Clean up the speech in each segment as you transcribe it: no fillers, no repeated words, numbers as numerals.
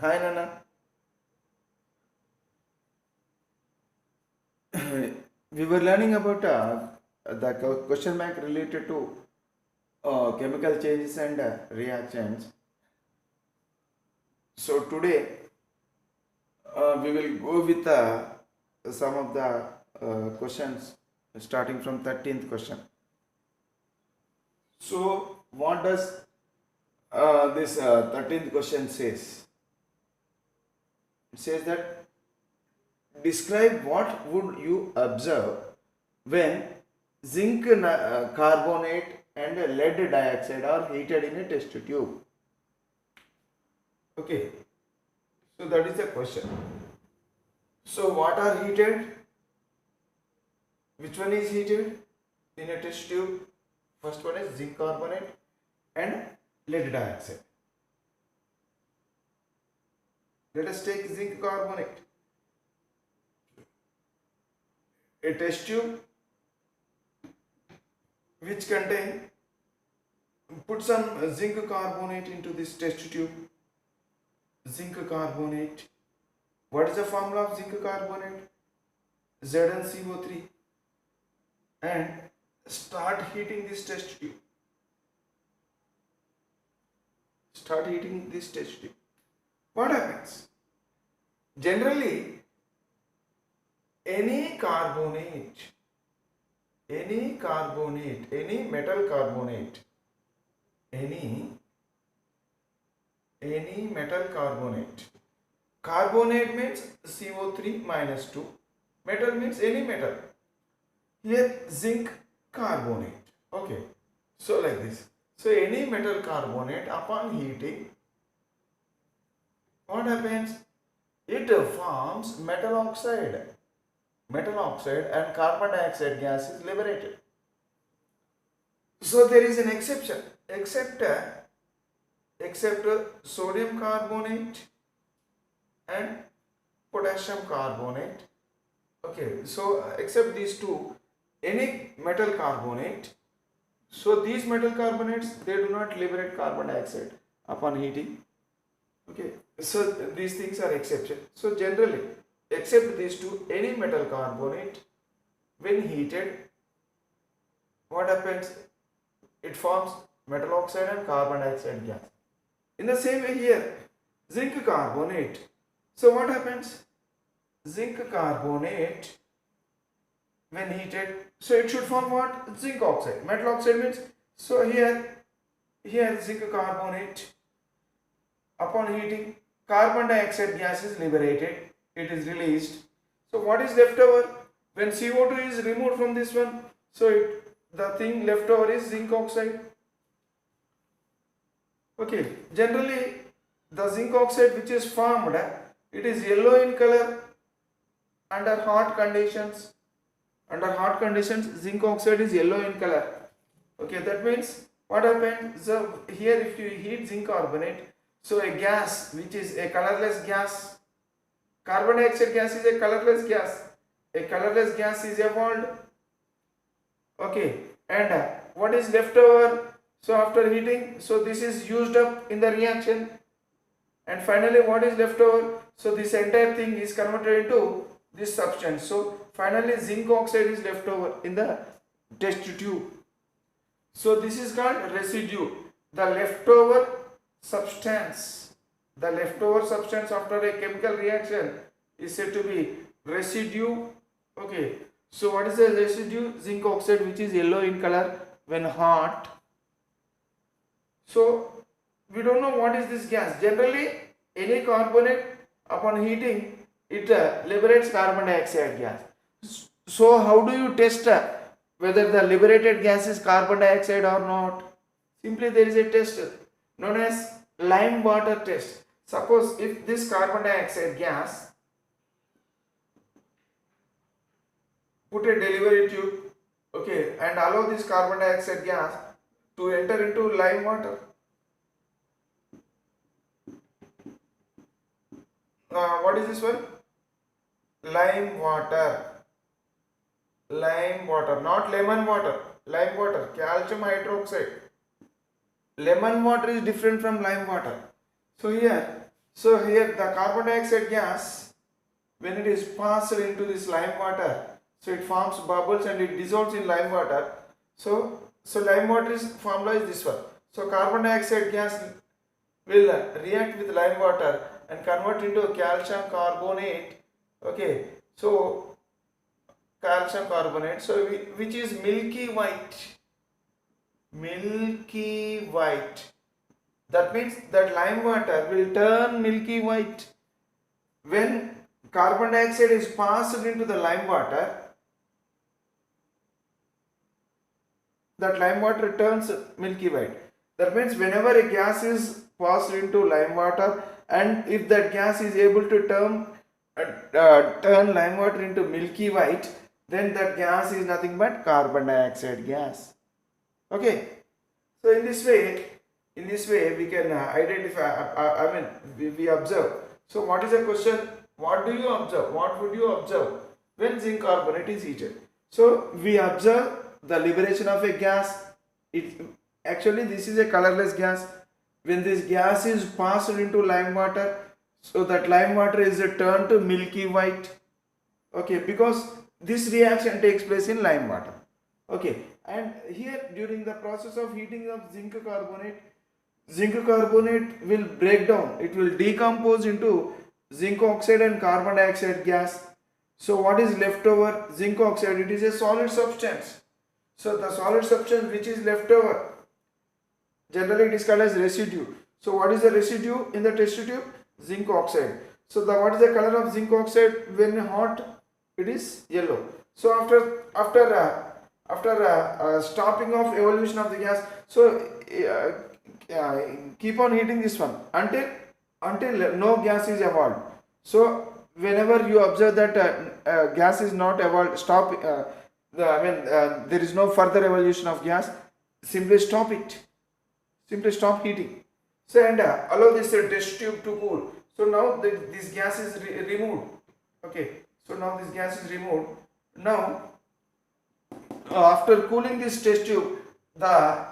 Hi Nana. We were learning about the question bank related to chemical changes and reactions. So today we will go with some of the questions starting from 13th question. So what does this 13th question says? It says that describe what would you observe when carbonate and lead dioxide are heated in a test tube. Okay, so that is the question. So what are heated? Which one is heated in a test tube? First one is zinc carbonate and lead dioxide. Let us take zinc carbonate. A test tube which contain, put some zinc carbonate into this test tube. Zinc carbonate. What is the formula of zinc carbonate? ZnCO3. And start heating this test tube. Start heating this test tube. What happens? Generally, any carbonate, any metal carbonate, any metal carbonate. Carbonate means CO3 minus 2. Metal means any metal. Here zinc carbonate. Okay. So like this. So any metal carbonate upon heating, what happens? It forms metal oxide. Metal oxide and carbon dioxide gas is liberated. So there is an exception. Except sodium carbonate and potassium carbonate. Okay, so except these two, any metal carbonate, so these metal carbonates, they do not liberate carbon dioxide upon heating. Okay, so these things are exception. So generally, except these two, any metal carbonate, when heated, what happens? It forms metal oxide and carbon dioxide gas. In the same way here, zinc carbonate. So what happens? Zinc carbonate, when heated, so it should form what? Zinc oxide. Metal oxide means, so here zinc carbonate, upon heating, carbon dioxide gas is liberated, it is released. So what is left over? When CO2 is removed from this one, so the thing left over is zinc oxide. Okay, generally the zinc oxide which is formed, it is yellow in color under hot conditions. Under hot conditions, zinc oxide is yellow in color. Okay, that means what happens? So here if you heat zinc carbonate, so a gas which is a colorless gas, carbon dioxide gas is a colorless gas. A colorless gas is evolved. Okay, and what is left over? So after heating, so this is used up in the reaction, and finally what is left over? So this entire thing is converted into this substance. So finally zinc oxide is left over in the test tube. So this is called residue. The leftover substance. The leftover substance after a chemical reaction is said to be residue. Okay. So what is the residue? Zinc oxide, which is yellow in color when hot. So we don't know what is this gas. Generally, any carbonate upon heating, it liberates carbon dioxide gas. So how do you test whether the liberated gas is carbon dioxide or not? Simply there is a test known as lime water test. Suppose if this carbon dioxide gas, put a delivery tube, okay, and allow this carbon dioxide gas to enter into lime water. What is this one? Lime water. Lime water, not lemon water. Lime water, calcium hydroxide. Lemon water is different from lime water. So here, So here the carbon dioxide gas, when it is passed into this lime water, so it forms bubbles and it dissolves in lime water. So lime water is formula is this one. So carbon dioxide gas will react with lime water and convert into calcium carbonate. Okay, so calcium carbonate, so which is milky white. Milky white. That means that lime water will turn milky white. When carbon dioxide is passed into the lime water, that lime water turns milky white. That means whenever a gas is passed into lime water, and if that gas is able to turn lime water into milky white, then that gas is nothing but carbon dioxide gas. Okay, so in this way we can identify, I mean we observe. So what is the question? What do you observe? What would you observe when zinc carbonate is heated? So we observe the liberation of a gas. It actually, this is a colorless gas. When this gas is passed into lime water, so that lime water is turned to milky white. Okay, because this reaction takes place in lime water. Okay, and here during the process of heating of zinc carbonate will break down. It will decompose into zinc oxide and carbon dioxide gas. So what is left over? Zinc oxide, it is a solid substance. So the solid substance which is left over, generally it is called as residue. So what is the residue in the test tube? Zinc oxide. So what is the color of zinc oxide when hot? It is yellow. So after stopping of evolution of the gas, so keep on heating this one until no gas is evolved. So whenever you observe that gas is not evolved, stop. There is no further evolution of gas. Simply stop it. Simply stop heating. So and allow this test tube to cool. So now this gas is removed. Okay. So now this gas is removed. Now after cooling this test tube, the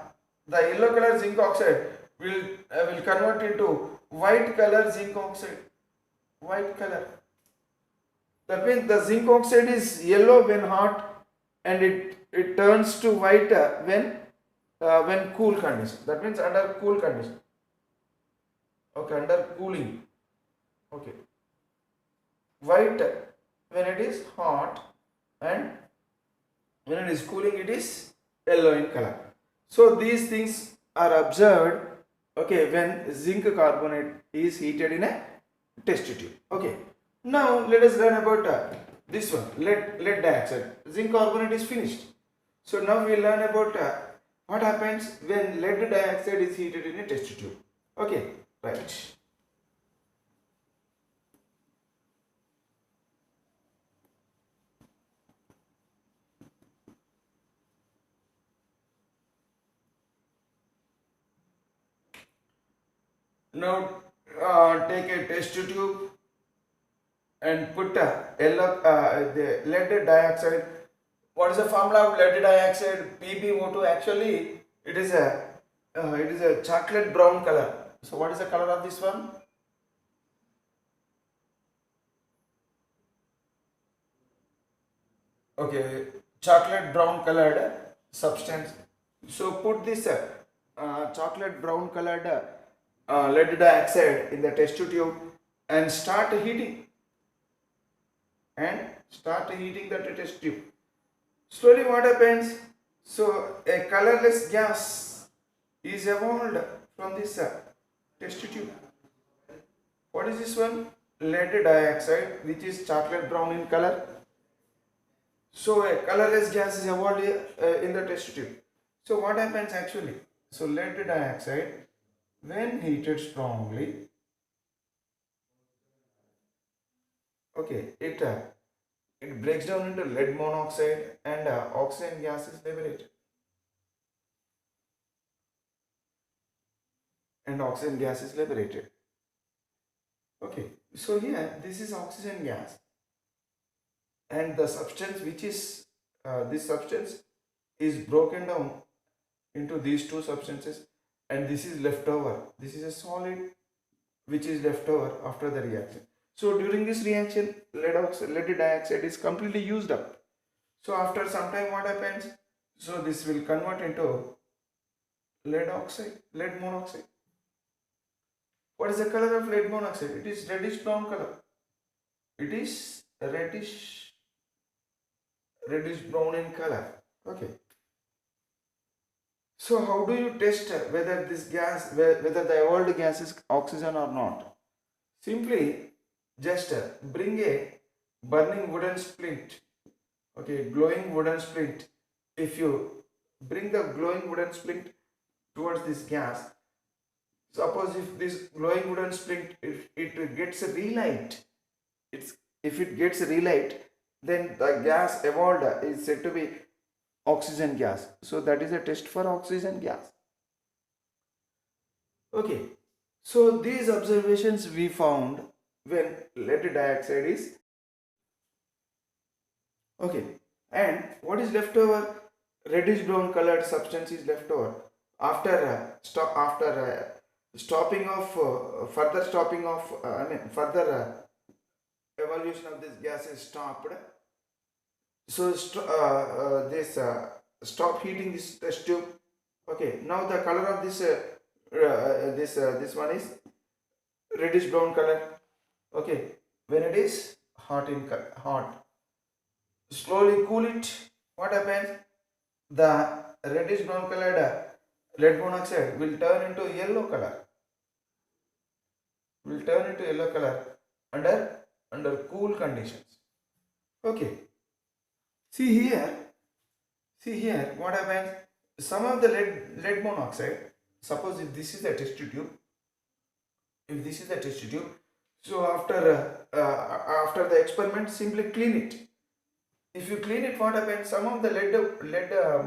yellow color zinc oxide will convert into white color zinc oxide. White color. That means the zinc oxide is yellow when hot, and it turns to white when cool condition. That means under cool condition. Okay, under cooling. Okay. White when it is hot, and when it is cooling it is yellow in color. So these things are observed, okay, when zinc carbonate is heated in a test tube. Okay. Now let us learn about this one, lead dioxide. Zinc carbonate is finished. So now we learn about what happens when lead dioxide is heated in a test tube. Okay, right. Now take a test tube and put the lead dioxide. What is the formula of lead dioxide? PbO2. Actually, it is a chocolate brown color. So what is the color of this one? Okay, chocolate brown colored substance. So put this chocolate brown colored lead dioxide in the test tube and start heating. The test tube. Slowly what happens? So a colorless gas is evolved from this test tube. What is this one? Lead dioxide, which is chocolate brown in color. So a colorless gas is evolved in the test tube. So what happens actually? So lead dioxide, when heated strongly, okay, it breaks down into lead monoxide, and oxygen gas is liberated. Okay, so here this is oxygen gas, and the substance which is this substance is broken down into these two substances, and this is left over. This is a solid which is left over after the reaction. So during this reaction, lead dioxide is completely used up. So after some time, what happens? So this will convert into lead oxide, lead monoxide. What is the color of lead monoxide? It is reddish brown color. It is reddish brown in color. Okay. So how do you test whether this gas, whether the evolved gas is oxygen or not? Simply just bring a burning wooden splint, okay, glowing wooden splint. If you bring the glowing wooden splint towards this gas, suppose if this glowing wooden splint, if it gets a relight, if it gets a relight, then the gas evolved is said to be oxygen gas. So that is a test for oxygen gas. Okay, so these observations we found when lead dioxide is okay, and what is left over? Reddish brown colored substance is left over after stopping of further stopping of further evolution of this gas is stopped. So this stop heating this test tube. Okay, now the color of this one is reddish brown color. Okay, when it is hot, slowly cool it. What happens? The reddish brown colored lead monoxide will turn into yellow color. Will turn into yellow color under cool conditions. Okay. See here what happens? Some of the lead monoxide. Suppose if this is a test tube, so after the experiment, simply clean it. If you clean it, what happens? Some of the lead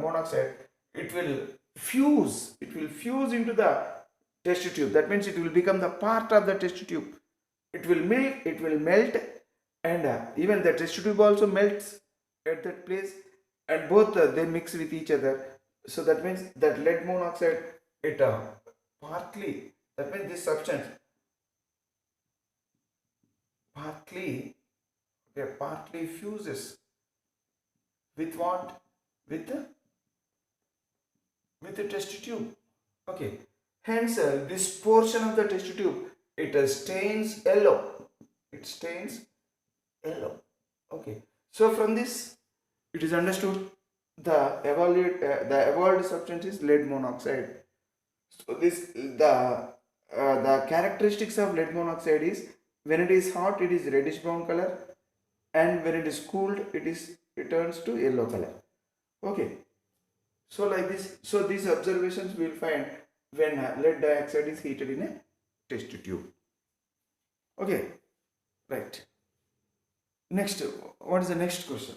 monoxide, it will fuse into the test tube. That means it will become the part of the test tube. It will melt, and even the test tube also melts at that place, and both they mix with each other. So that means that lead monoxide, it partly, that means this substance partly fuses with what? With the test tube. Okay. Hence, this portion of the test tube, it stains yellow. It stains yellow. Okay. So from this, it is understood the evolved substance is lead monoxide. So the characteristics of lead monoxide is when it is hot, it is reddish brown color, and when it is cooled, it turns to yellow color. Okay. So like this, so these observations we will find when lead dioxide is heated in a test tube. Okay, right. Next, what is the next question?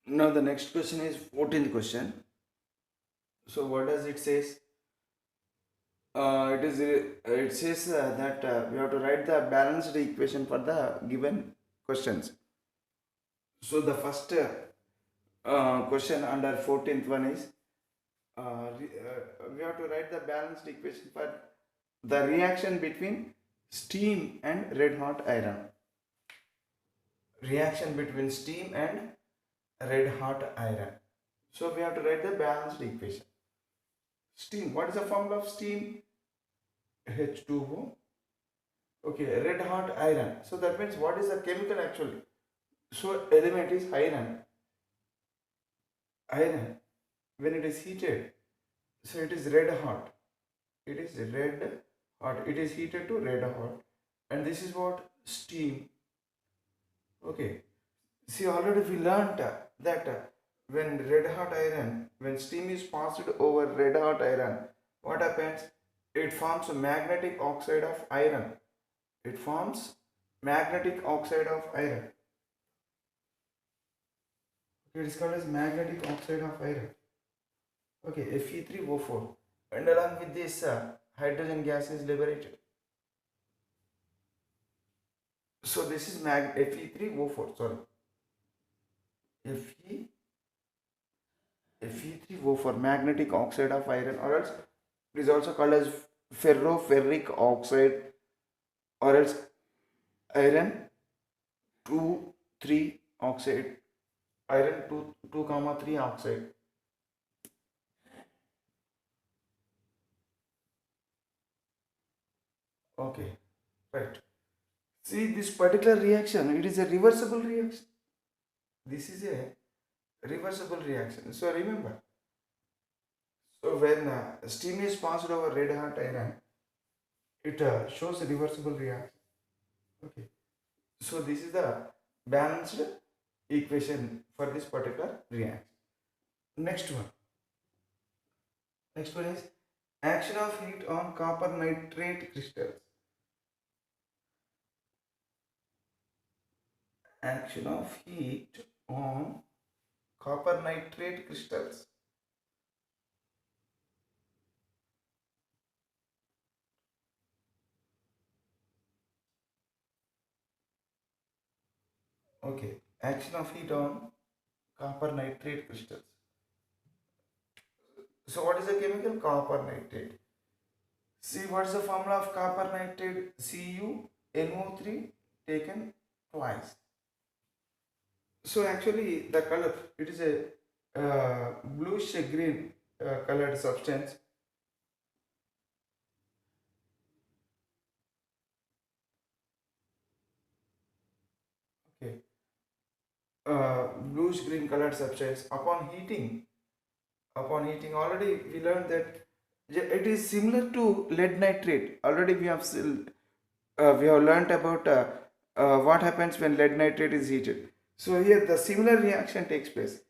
Now the next question is 14th question. So what does it says? It says that we have to write the balanced equation for the given questions. So the first question under 14th one is we have to write the balanced equation for the reaction between steam and red hot iron. Reaction between steam and red hot iron. So we have to write the balanced equation. Steam, what is the formula of steam? H2O. Okay, red hot iron. So that means what is the chemical actually? So element is iron. Iron, when it is heated, so it is red hot. It is red hot. It is heated to red hot. And this is what? Steam. Okay. See, already we learnt that when when steam is passed over red hot iron, what happens? It forms a magnetic oxide of iron. It forms magnetic oxide of iron. It is called as magnetic oxide of iron. Okay, Fe3O4. And along with this, hydrogen gas is liberated. So this is Fe3O4. Sorry. Fe3O4, magnetic oxide of iron, or else It is also called as ferroferric oxide, or else iron 2 3 oxide, iron 2 comma 3 oxide. Okay, right. See this particular reaction, it is a reversible reaction. This is a reversible reaction. So remember, so when steam is passed over red hot iron, it shows a reversible reaction. Okay. So this is the balanced equation for this particular reaction. Next one. Next one is action of heat on copper nitrate crystals. Action of heat on copper nitrate crystals. Okay. Action of heat on copper nitrate crystals. So what is the chemical? Copper nitrate. See what is the formula of copper nitrate? CuNO3 taken twice. So actually the color, it is a bluish green colored substance. Okay. Bluish green colored substance. Upon heating already we learned that it is similar to lead nitrate. Already we have learned about what happens when lead nitrate is heated. So here the similar reaction takes place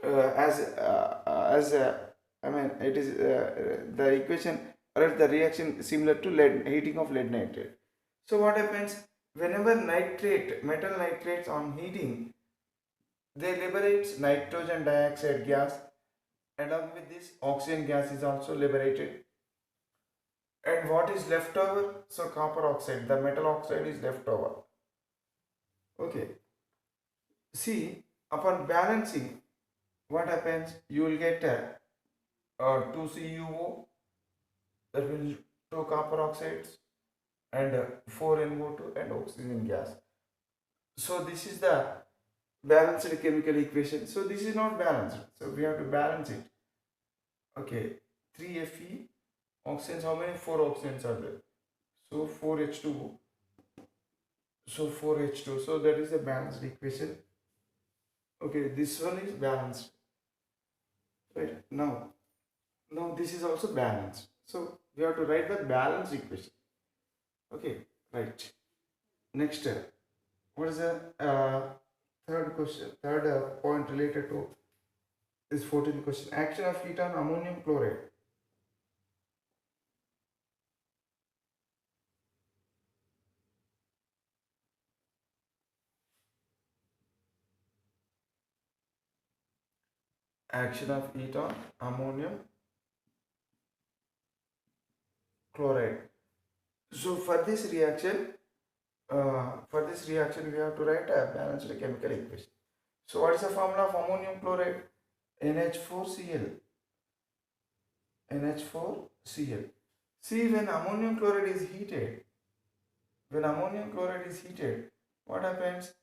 I mean it is the equation or the reaction similar to heating of lead nitrate. So what happens whenever metal nitrates on heating, they liberate nitrogen dioxide gas. Along with this, oxygen gas is also liberated. And what is left over? So copper oxide, the metal oxide is left over. Okay. See, upon balancing, what happens? You will get 2CuO, that will 2 copper oxides, and 4NO2 and oxygen gas. So this is the balanced chemical equation. So this is not balanced. So we have to balance it. Okay, 3Fe, oxygens, how many? 4 oxygens are there. So 4H2O. So 4H2. So that is the balanced equation. Okay, this one is balanced. Right, now this is also balanced. So we have to write the balanced equation. Okay, right. Next, what is the third question? Third point related to this 14th question. Action of heat on ammonium chloride. Action of heat on ammonium chloride. So for this reaction, we have to write a balanced chemical equation. So what is the formula of ammonium chloride? NH4Cl. NH4Cl. See, when ammonium chloride is heated, what happens?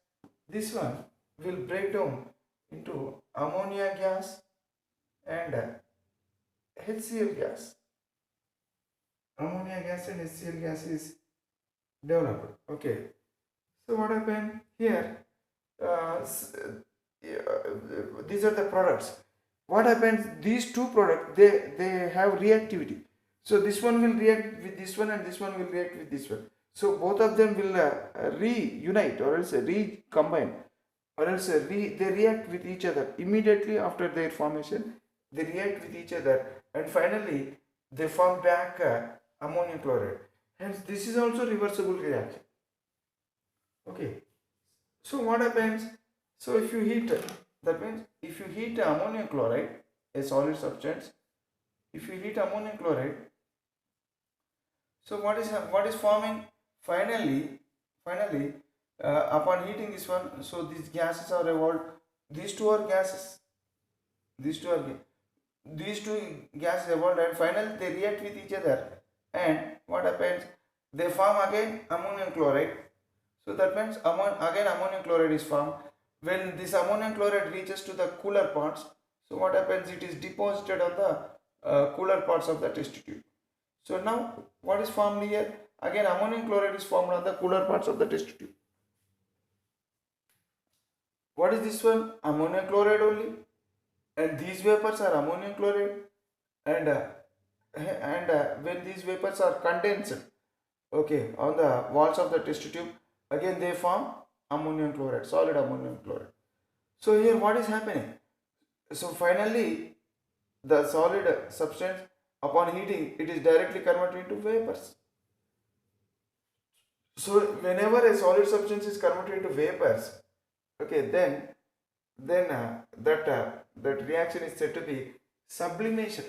This one will break down into ammonia gas and HCl gas. Ammonia gas and HCl gas is developed. Okay. So what happened here? These are the products. What happens? These two products, they have reactivity. So this one will react with this one and this one will react with this one. So both of them will reunite or else recombine or else they react with each other immediately after their formation. They react with each other and finally they form back ammonium chloride. Hence this is also reversible reaction. Okay. So what happens? So if you heat, that means if you heat ammonium chloride, a solid substance, if you heat ammonium chloride, so what is forming? Finally, upon heating this one, so these gases are evolved. These two are gases. These two are these two gases evolved and finally they react with each other, and what happens, they form again ammonium chloride. So that means again ammonium chloride is formed. When this ammonium chloride reaches to the cooler parts, so what happens, it is deposited on the cooler parts of the test tube. So now what is formed here, again ammonium chloride is formed on the cooler parts of the test tube. What is this one, ammonium chloride only, and these vapors are ammonium chloride, and when these vapors are condensed, okay, on the walls of the test tube, again they form ammonium chloride, solid ammonium chloride. So here what is happening, so finally the solid substance, upon heating, it is directly converted into vapors. So whenever a solid substance is converted into vapors, okay, then that reaction is said to be sublimation.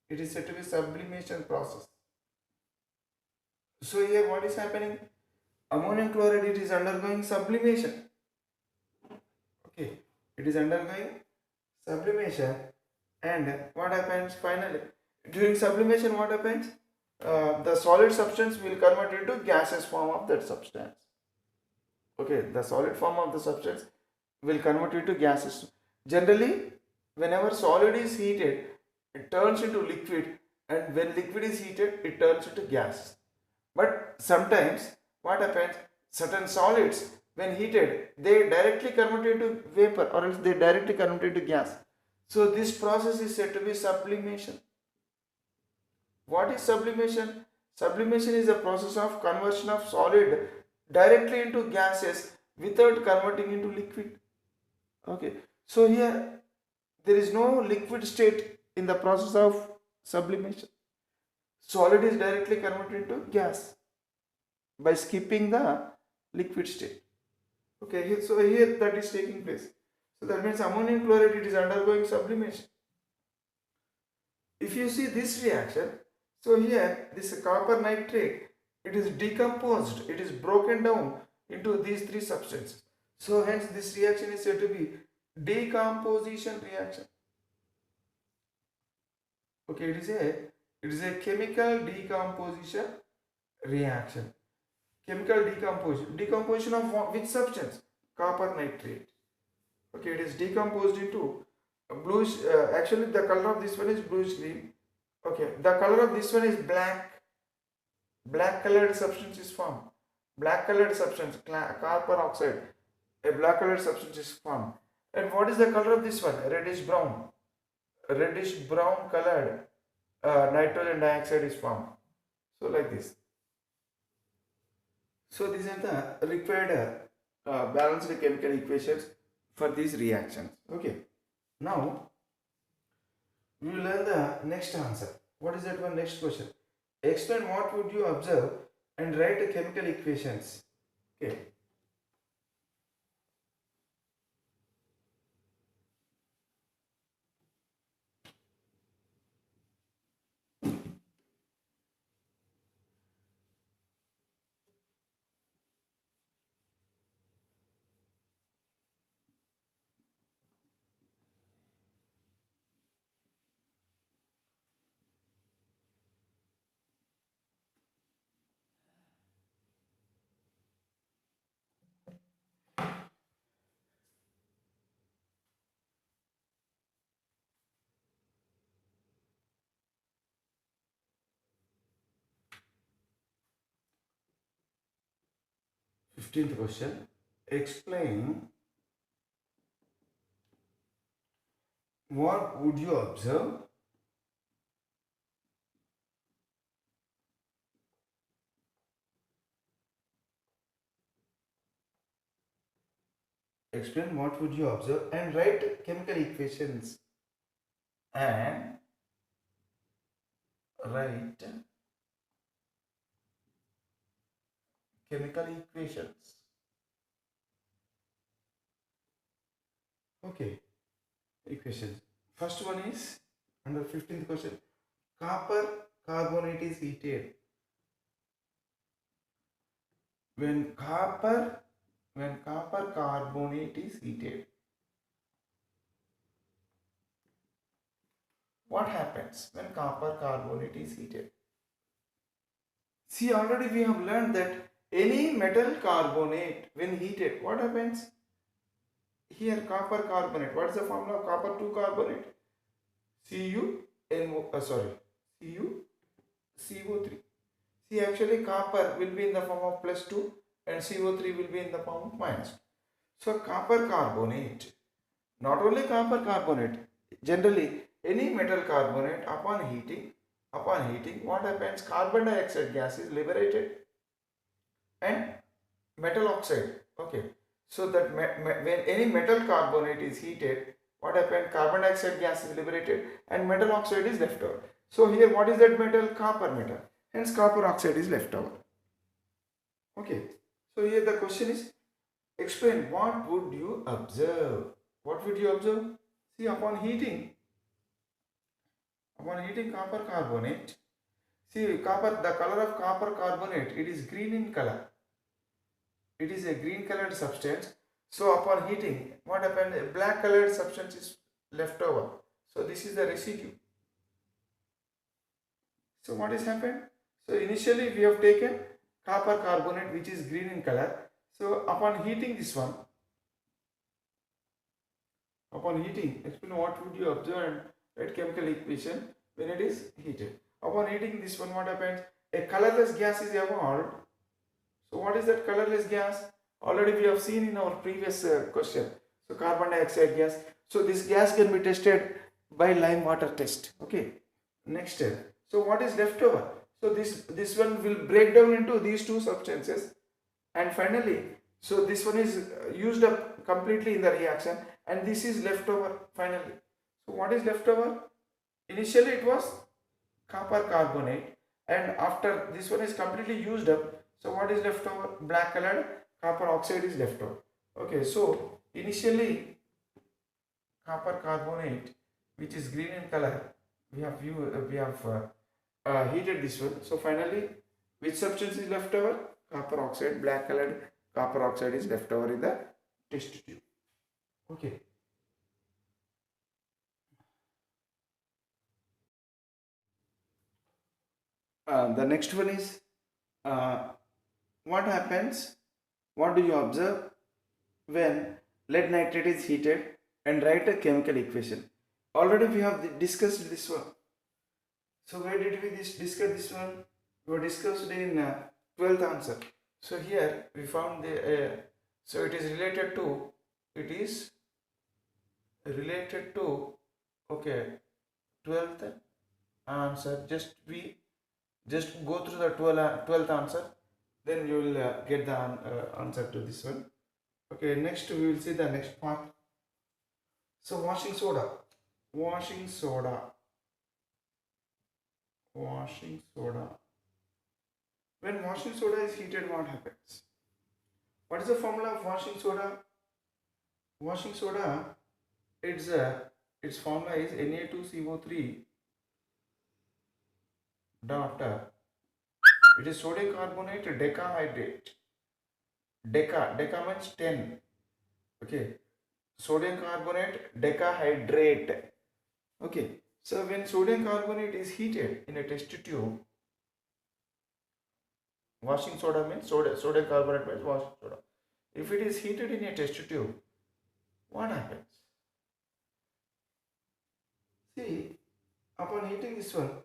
It is said to be sublimation process. So here what is happening, ammonium chloride, it is undergoing sublimation. Okay, it is undergoing sublimation, and what happens finally during sublimation, what happens, the solid substance will convert into gaseous form of that substance. Okay, the solid form of the substance will convert into gases. Generally, whenever solid is heated, it turns into liquid, and when liquid is heated, it turns into gas. But sometimes what happens, certain solids when heated, they directly convert into vapor, or else they directly convert into gas. So this process is said to be sublimation. What is sublimation? Sublimation is a process of conversion of solid directly into gases without converting into liquid. Okay, so here there is no liquid state in the process of sublimation. Solid is directly converted into gas by skipping the liquid state. Okay, so here that is taking place. So that means ammonium chloride, it is undergoing sublimation. If you see this reaction, so here this copper nitrate, it is decomposed, it is broken down into these three substances. So hence this reaction is said to be decomposition reaction. Okay, it is a chemical decomposition reaction. Chemical decomposition of which substance? Copper nitrate. Okay, it is decomposed into bluish, actually the color of this one is bluish green. Okay, the color of this one is black. Black colored substance is formed. Black colored substance, copper oxide, a black colored substance is formed. And what is the color of this one? Reddish brown. Reddish brown colored nitrogen dioxide is formed. So like this. So these are the required balanced chemical equations for these reactions. Okay. Now we will learn the next answer. What is that one next question? Explain what would you observe and write the chemical equations. Okay. Fifteenth question. Explain what would you observe explain what would you observe and write chemical equations and write chemical equations. Okay, equations. First one is under 15th question. Copper carbonate is heated. When copper carbonate is heated. what happens when copper carbonate is heated? See, already we have learned that any metal carbonate when heated, what happens? Here copper carbonate, what is the formula of copper 2 carbonate? CuCO3. See, actually copper will be in the form of plus 2 and CO3 will be in the form of minus 2. So copper carbonate, not only copper carbonate, generally any metal carbonate upon heating, what happens? Carbon dioxide gas is liberated and metal oxide. Okay, so that when any metal carbonate is heated, what happens? Carbon dioxide gas is liberated and metal oxide is left over. So here what is that metal? Copper metal. Hence copper oxide is left over. Okay, so here the question is, explain what would you observe? What would you observe? See, upon heating copper carbonate, see the color of copper carbonate, it is green in color. It is a green colored substance. So upon heating, what happened? A black colored substance is left over. So this is the residue. So what has happened? So initially we have taken copper carbonate which is green in color. So upon heating this one, explain what would you observe at chemical equation when it is heated. Upon heating this one, what happens? A colorless gas is evolved. So what is that colorless gas? Already we have seen in our previous question. So carbon dioxide gas. So this gas can be tested by lime water test. Okay. Next step. So what is left over? So this one will break down into these two substances, and finally, so this one is used up completely in the reaction, and this is left over finally. So what is left over? Initially it was copper carbonate, and after this one is completely used up, so what is left over? Black colored copper oxide is left over. Okay, so initially copper carbonate, which is green in color, we have heated this one. So finally, which substance is left over? Copper oxide, black colored copper oxide is left over in the test tube. Okay. The next one is what happens? What do you observe when lead nitrate is heated, and write a chemical equation? Already we have discussed this one. So where did we discuss this one? We discussed in 12th answer. So here we found the so it is related to okay 12th answer. Just go through the 12th answer, then you will get the answer to this one. Okay, next we will see the next part. So washing soda. When washing soda is heated, what happens? What is the formula of washing soda? Washing soda, its formula is Na2CO3 dot it is sodium carbonate decahydrate. Deca means 10. Okay, sodium carbonate decahydrate. Okay, so when sodium carbonate is heated in a test tube, washing soda means sodium carbonate means washing soda. If it is heated in a test tube, what happens? See, upon heating this one,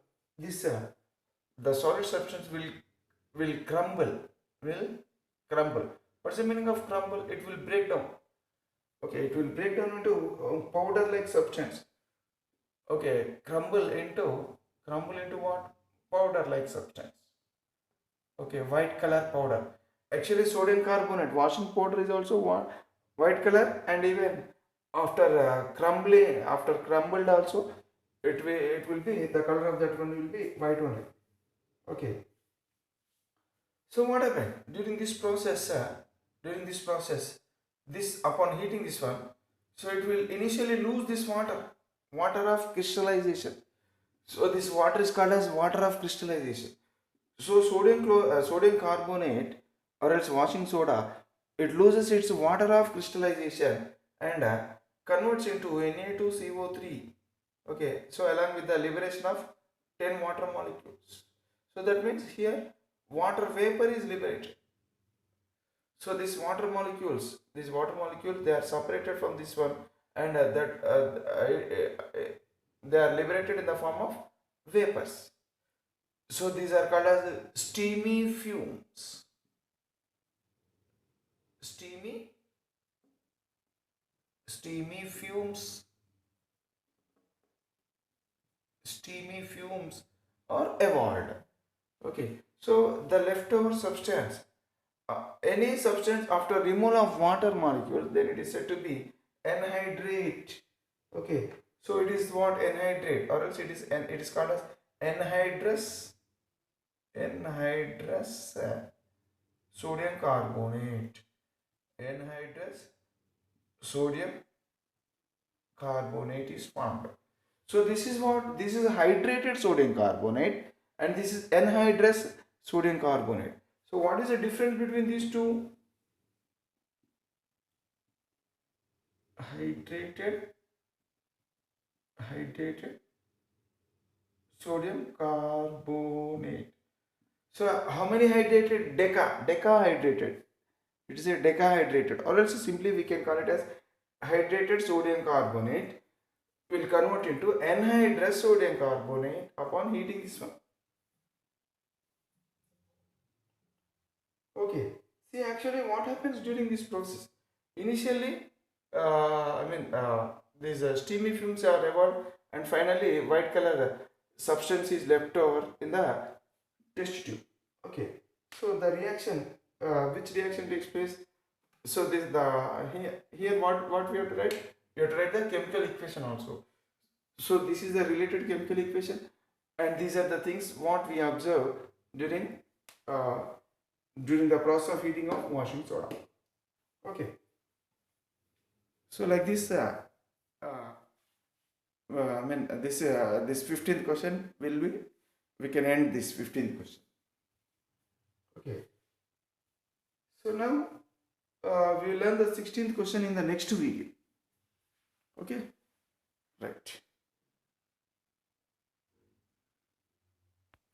the solid substance will crumble. What's the meaning of crumble? It will break down. Okay, it will break down into powder-like substance. Okay, crumble into what? Powder-like substance. Okay, white color powder. Actually, sodium carbonate washing powder is also white color, and even after crumbled also, it will be the color of that one will be white only. Okay. So what happened during this process? This upon heating this one, so it will initially lose this water of crystallization. So this water is called as water of crystallization. So sodium carbonate or else washing soda, it loses its water of crystallization and converts into Na2CO3 Okay, so along with the liberation of 10 water molecules. So that means here water vapor is liberated. So these water molecules, they are separated from this one, and they are liberated in the form of vapors. So these are called as steamy fumes. Steamy, steamy fumes, steamy fumes are evolved. Okay, so the leftover substance, any substance after removal of water molecule, then it is said to be anhydrate. Okay, so it is what anhydrate, or else it is called as anhydrous anhydrous sodium carbonate. Anhydrous sodium carbonate is formed. So this is hydrated sodium carbonate, and this is anhydrous sodium carbonate. So what is the difference between these two? Hydrated hydrated sodium carbonate. So how many hydrated? Decahydrated. It is a decahydrated, or else simply we can call it as hydrated sodium carbonate will convert into anhydrous sodium carbonate upon heating this one. Okay. See, actually, what happens during this process? Initially, these steamy fumes are evolved, and finally, white color substance is left over in the test tube. Okay. So the reaction, which reaction takes place? So this the here what we have to write? We have to write the chemical equation also. So this is the related chemical equation, and these are the things what we observe during uh, during the process of heating of washing soda. Okay. So like this, uh, this 15th question will be, we can end this 15th question. Okay. So now we will learn the 16th question in the next video. Okay. Right.